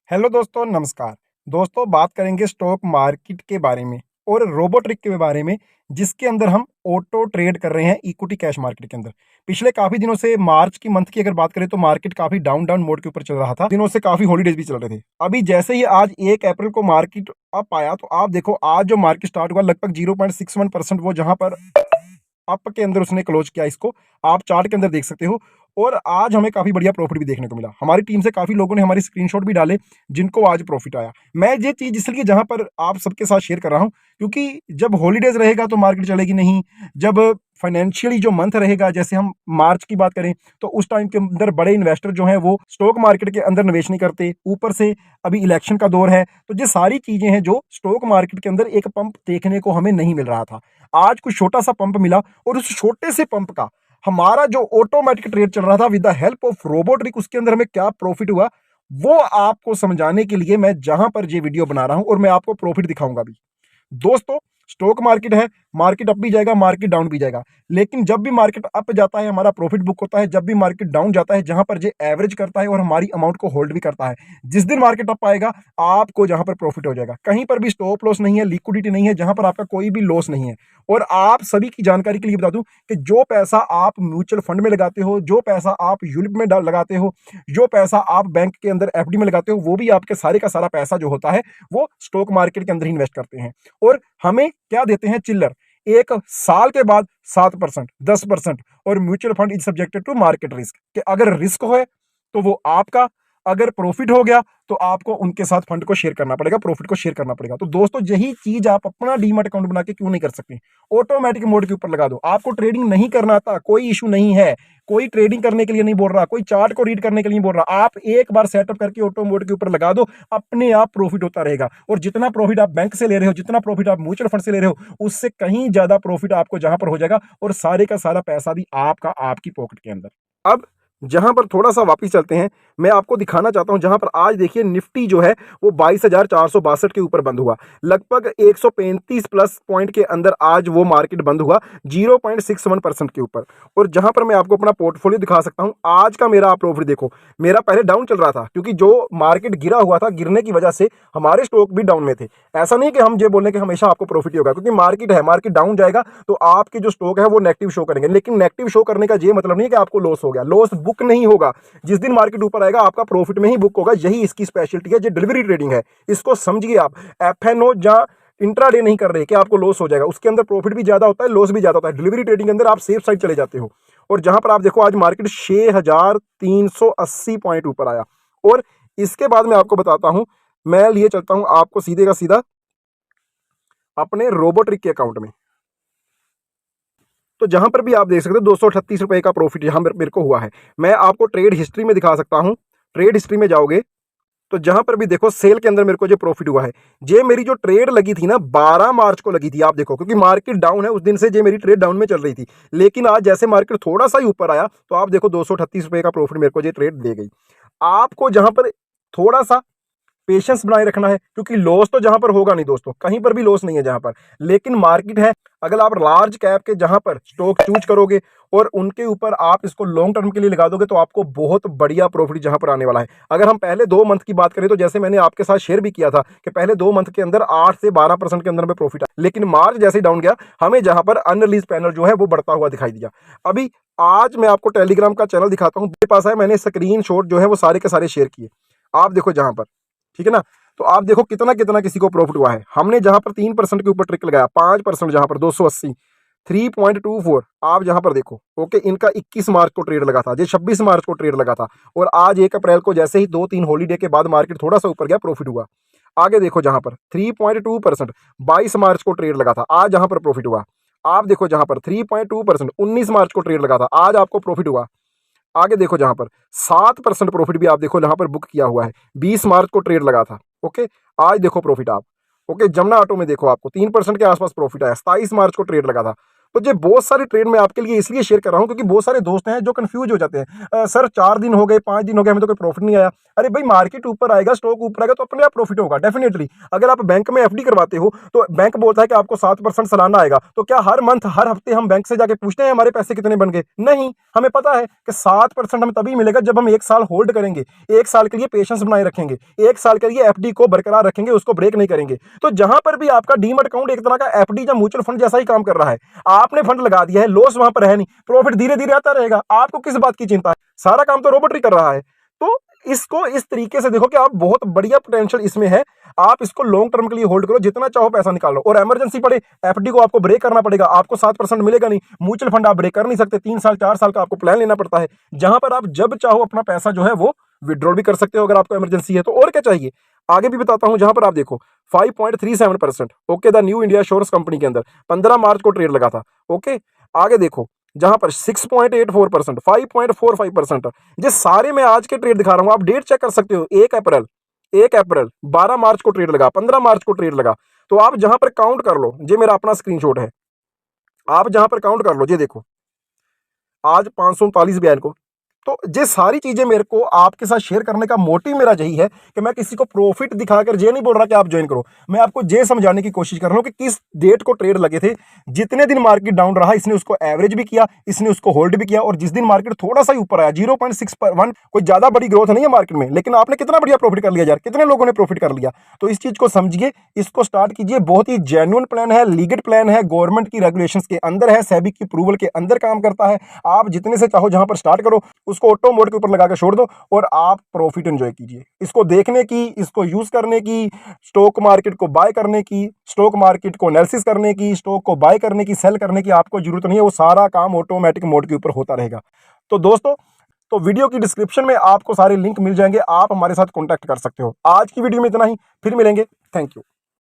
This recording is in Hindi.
हेलो दोस्तों, नमस्कार। दोस्तों, बात करेंगे स्टॉक मार्केट के बारे में और रोबो ट्रिक के बारे में, जिसके अंदर हम ऑटो ट्रेड कर रहे हैं इक्विटी कैश मार्केट के अंदर। पिछले काफ़ी दिनों से मार्च की मंथ की अगर बात करें तो मार्केट काफ़ी डाउन डाउन मोड के ऊपर चल रहा था। दिनों से काफ़ी हॉलीडेज भी चल रहे थे। अभी जैसे ही आज 1 अप्रैल को मार्केट अप आया तो आप देखो आज जो मार्केट स्टार्ट हुआ लगभग 0.61% वो जहाँ पर अप के अंदर उसने क्लोज किया। इसको आप चार्ट के अंदर देख सकते हो और आज हमें काफ़ी बढ़िया प्रॉफिट भी देखने को मिला। हमारी टीम से काफ़ी लोगों ने हमारी स्क्रीनशॉट भी डाले जिनको आज प्रॉफिट आया। मैं ये चीज़ इसलिए जहाँ पर आप सबके साथ शेयर कर रहा हूँ क्योंकि जब हॉलीडेज रहेगा तो मार्केट चलेगी नहीं। जब फाइनेंशियली जो मंथ रहेगा, जैसे हम मार्च की बात करें तो उस टाइम के अंदर बड़े इन्वेस्टर जो हैं वो स्टॉक मार्केट के अंदर निवेश नहीं करते। ऊपर से अभी इलेक्शन का दौर है, तो ये सारी चीज़ें हैं जो स्टॉक मार्केट के अंदर एक पंप देखने को हमें नहीं मिल रहा था। आज कुछ छोटा सा पंप मिला और उस छोटे से पंप का हमारा जो ऑटोमेटिक ट्रेड चल रहा था with the help of robotic, उसके अंदर हमें क्या प्रॉफिट हुआ वो आपको समझाने के लिए मैं जहां पर ये वीडियो बना रहा हूं और मैं आपको प्रॉफिट दिखाऊंगा भी। दोस्तों, स्टॉक मार्केट है, मार्केट अप भी जाएगा, मार्केट डाउन भी जाएगा, लेकिन जब भी मार्केट अप जाता है हमारा प्रॉफिट बुक होता है। जब भी मार्केट डाउन जाता है जहां पर ये एवरेज करता है और हमारी अमाउंट को होल्ड भी करता है। जिस दिन मार्केट अप आएगा आपको जहां पर प्रॉफिट हो जाएगा। कहीं पर भी स्टॉप लॉस नहीं है, लिक्विडिटी नहीं है, जहां पर आपका कोई भी लॉस नहीं है। और आप सभी की जानकारी के लिए बता दूं कि जो पैसा आप म्यूचुअल फंड में लगाते हो, जो पैसा आप यूलिप में लगाते हो, जो पैसा आप बैंक के अंदर एफडी में लगाते हो, वो भी आपके सारे का सारा पैसा जो होता है वो स्टॉक मार्केट के अंदर ही इन्वेस्ट करते हैं। और हमें क्या देते हैं? चिल्लर। एक साल के बाद 7%, 10%। और mutual fund is subjected to market risk, कि अगर रिस्क है तो वो आपका, अगर प्रॉफिट हो गया तो आपको उनके साथ फंड को शेयर करना पड़ेगा, प्रॉफिट को शेयर करना पड़ेगा। तो दोस्तों, यही चीज आप अपना डीमैट अकाउंट बना के क्यों नहीं कर सकते? ऑटोमेटिक मोड के ऊपर लगा दो। आपको ट्रेडिंग नहीं करना आता, कोई इशू नहीं है। कोई ट्रेडिंग करने के लिए नहीं बोल रहा, कोई चार्ट को रीड करने के लिए नहीं बोल रहा। आप एक बार सेटअप करके ऑटो मोड के ऊपर लगा दो, अपने आप प्रॉफिट होता रहेगा। और जितना प्रॉफिट आप बैंक से ले रहे हो, जितना प्रॉफिट आप म्यूचुअल फंड से ले रहे हो, उससे कहीं ज्यादा प्रॉफिट आपको जहां पर हो जाएगा और सारे का सारा पैसा भी आपका आपकी पॉकेट के अंदर। अब जहां पर थोड़ा सा वापिस चलते हैं, मैं आपको दिखाना चाहता हूं जहां पर आज देखिए निफ्टी जो है वो 22,462 के ऊपर बंद हुआ। लगभग 135 प्लस पॉइंट के अंदर आज वो मार्केट बंद हुआ, 0.61% के ऊपर। और जहां पर मैं आपको अपना पोर्टफोलियो दिखा सकता हूं, आज का मेरा आप प्रॉफिट देखो। मेरा पहले डाउन चल रहा था क्योंकि जो मार्केट गिरा हुआ था, गिरने की वजह से हमारे स्टॉक भी डाउन में थे। ऐसा नहीं कि हम ये बोलें कि हमेशा आपको प्रॉफिट ही होगा, क्योंकि मार्केट है, मार्केट डाउन जाएगा तो आपके जो स्टॉक है वो नेगेटिव शो करेंगे। लेकिन नेगेटिव शो करने का ये मतलब नहीं है कि आपको लॉस हो गया। लॉस बुक नहीं होगा। जिस दिन मार्केट ऊपर आएगा आपका प्रॉफिट में ही बुक होगा। यही इसकी स्पेशलिटी है, जो डिलीवरी ट्रेडिंग है। इसको समझिए आप। एफएनओ या इंट्राडे नहीं कर रहे कि आपको लॉस हो जाएगा, उसके अंदर प्रॉफिट भी ज्यादा होता है, लॉस भी ज्यादा होता है। डिलीवरी ट्रेडिंग के अंदर आप सेफ साइड चले जाते हो। और जहां पर आप देखो आज मार्केट 6,380 पॉइंट ऊपर आया। और इसके बाद मैं आपको बताता हूं, मैं लिए चलता हूं आपको सीधे का सीधा अपने रोबोट्रिक के अकाउंट में। तो जहां पर भी आप देख सकते हो 238 रुपए का प्रॉफिट यहां मेरे को हुआ है। मैं आपको ट्रेड हिस्ट्री में दिखा सकता हूं। ट्रेड हिस्ट्री में जाओगे तो जहां पर भी देखो सेल के अंदर मेरे को जो प्रॉफिट हुआ है, ये मेरी जो ट्रेड लगी थी ना 12 मार्च को लगी थी। आप देखो, क्योंकि मार्केट डाउन है उस दिन से ये मेरी ट्रेड डाउन में चल रही थी। लेकिन आज जैसे मार्केट थोड़ा सा ही ऊपर आया तो आप देखो 238 रुपए का प्रॉफिट मेरे को ये ट्रेड दे गई। आपको जहां पर थोड़ा सा पेशेंस बनाए रखना है, क्योंकि लॉस तो जहां पर होगा नहीं दोस्तों, कहीं पर भी लॉस नहीं है जहां पर। लेकिन मार्केट है, अगर आप लार्ज कैप के जहां पर स्टॉक चूज करोगे और उनके ऊपर आप इसको लॉन्ग टर्म के लिए लगा दोगे तो आपको बहुत बढ़िया प्रॉफिट जहां पर आने वाला है। अगर हम पहले 2 मंथ की बात करें तो जैसे मैंने आपके साथ शेयर भी किया था कि पहले 2 मंथ के अंदर 8 से 12% के अंदर में प्रॉफिट आया। लेकिन मार्च जैसे डाउन गया, हमें जहां पर अनरिलीज पैनल जो है वो बढ़ता हुआ दिखाई दिया। अभी आज मैं आपको टेलीग्राम का चैनल दिखाता हूं, मेरे पास है, मैंने स्क्रीन शॉट जो है वो सारे के सारे शेयर किए। आप देखो जहां पर, ठीक है ना। तो आप देखो कितना कितना किसी को प्रॉफिट हुआ है। हमने जहां पर 3% के ऊपर ट्रिक लगाया, 5% जहां पर 280, 3.24 आप जहां पर देखो। ओके, इनका 21 मार्च को ट्रेड लगा था, ये 26 मार्च को ट्रेड लगा था। और आज 1 अप्रैल को जैसे ही 2-3 हॉलीडे के बाद मार्केट थोड़ा सा ऊपर गया, प्रॉफिट हुआ। आगे देखो जहां पर 3.2%, 22 मार्च को ट्रेड लगा था, आज जहां पर प्रॉफिट हुआ। आप देखो जहां पर 3.2%, 19 मार्च को ट्रेड लगा था, आज आपको प्रॉफिट हुआ। आगे देखो जहां पर 7% प्रॉफिट भी आप देखो जहां पर बुक किया हुआ है, 20 मार्च को ट्रेड लगा था। ओके, आज देखो प्रॉफिट आप। ओके, जमुना ऑटो में देखो आपको 3% के आसपास प्रॉफिट आया, 27 मार्च को ट्रेड लगा था। तो ये बहुत सारी ट्रेड मैं आपके लिए इसलिए शेयर कर रहा हूँ क्योंकि बहुत सारे दोस्त हैं जो कंफ्यूज हो जाते हैं, सर 4 दिन हो गए, 5 दिन हो गए, हमें तो कोई प्रॉफिट नहीं आया। अरे भाई, मार्केट ऊपर आएगा, स्टॉक ऊपर आएगा तो अपने आप प्रॉफिट होगा डेफिनेटली। अगर आप बैंक में एफडी करवाते हो तो बैंक बोलता है कि आपको 7% सालाना आएगा, तो क्या हर मंथ हर हफ्ते हम बैंक से जाके पूछते हैं हमारे पैसे कितने बन गए? नहीं, हमें पता है कि 7% हमें तभी मिलेगा जब हम 1 साल होल्ड करेंगे, 1 साल के लिए पेशेंस बनाए रखेंगे, 1 साल के लिए एफडी को बरकरार रखेंगे, उसको ब्रेक नहीं करेंगे। तो जहां पर भी आपका डीमैट अकाउंट एक तरह का एफडी या म्यूचुअल फंड जैसा ही काम कर रहा है, आपने फंड लगा दिया है, लॉस वहां पर है नहीं, प्रॉफिट धीरे धीरे आता रहेगा, आपको किस बात की चिंता है? सारा काम तो रोबोट ही कर रहा है। तो इसको इस तरीके से देखो कि आप बहुत बढ़िया पोटेंशियल इसमें है, आप इसको लॉन्ग टर्म के लिए होल्ड करो, जितना चाहो पैसा निकालो, और इमरजेंसी पड़े एफडी को आपको ब्रेक करना पड़ेगा, आपको 7% मिलेगा नहीं, म्यूचुअल फंड आप ब्रेक कर नहीं सकते, 3 साल 4 साल का आपको प्लान लेना पड़ता है, जहां पर आप जब चाहो अपना पैसा जो है वो विड्रॉल भी कर सकते हो अगर आपको इमरजेंसी है तो। और क्या चाहिए, आगे भी बताता हूं। जहां पर आप देखो 5.37%, okay, the New India Assurance company के अंदर 15 मार्च को ट्रेड लगा था, ओके। आगे देखो जहां पर 6.84%, 5.45%, ये सारे मैं आज के ट्रेड दिखा रहा हूं, आप डेट चेक कर सकते हो। 1 अप्रैल, 12 मार्च को ट्रेड लगा, 15 मार्च को ट्रेड लगा। तो आप जहां पर काउंट कर लो, ये मेरा अपना स्क्रीनशॉट है, आप जहां पर काउंट कर लो, ये देखो आज 539 बयान को। तो ये सारी चीजें मेरे को आपके साथ शेयर करने का मोटिव मेरा यही है कि मैं किसी को प्रॉफिट दिखाकर ये नहीं बोल रहा कि आप ज्वाइन करो, मैं आपको ये समझाने की कोशिश कर रहा हूं कि किस डेट को ट्रेड लगे थे, जितने दिन मार्केट डाउन रहा इसने उसको एवरेज भी किया, इसने उसको होल्ड भी किया, और जिस दिन मार्केट थोड़ा सा ही ऊपर आया 0.61, कोई ज्यादा बड़ी ग्रोथ नहीं है मार्केट में, लेकिन आपने कितना बढ़िया प्रॉफिट कर लिया यार, कितने लोगों ने प्रॉफिट कर लिया। तो इस चीज को समझिए, इसको स्टार्ट कीजिए, बहुत ही जेन्युइन प्लान है, लीगल प्लान है, गवर्नमेंट की रेगुलेशंस के अंदर है, सेबी की अप्रूवल के अंदर काम करता है। आप जितने से चाहो जहां पर स्टार्ट करो, उसको ऑटो मोड के ऊपर लगा के छोड़ दो और आप प्रॉफिट एंजॉय कीजिए। इसको देखने की, इसको यूज करने की, स्टॉक मार्केट को बाय करने की, स्टॉक मार्केट को एनालिसिस करने की, स्टॉक को बाय करने की, सेल करने की आपको जरूरत नहीं है, वो सारा काम ऑटोमेटिक मोड के ऊपर होता रहेगा। तो दोस्तों, तो वीडियो की डिस्क्रिप्शन में आपको सारे लिंक मिल जाएंगे, आप हमारे साथ कॉन्टैक्ट कर सकते हो। आज की वीडियो में इतना ही, फिर मिलेंगे, थैंक यू।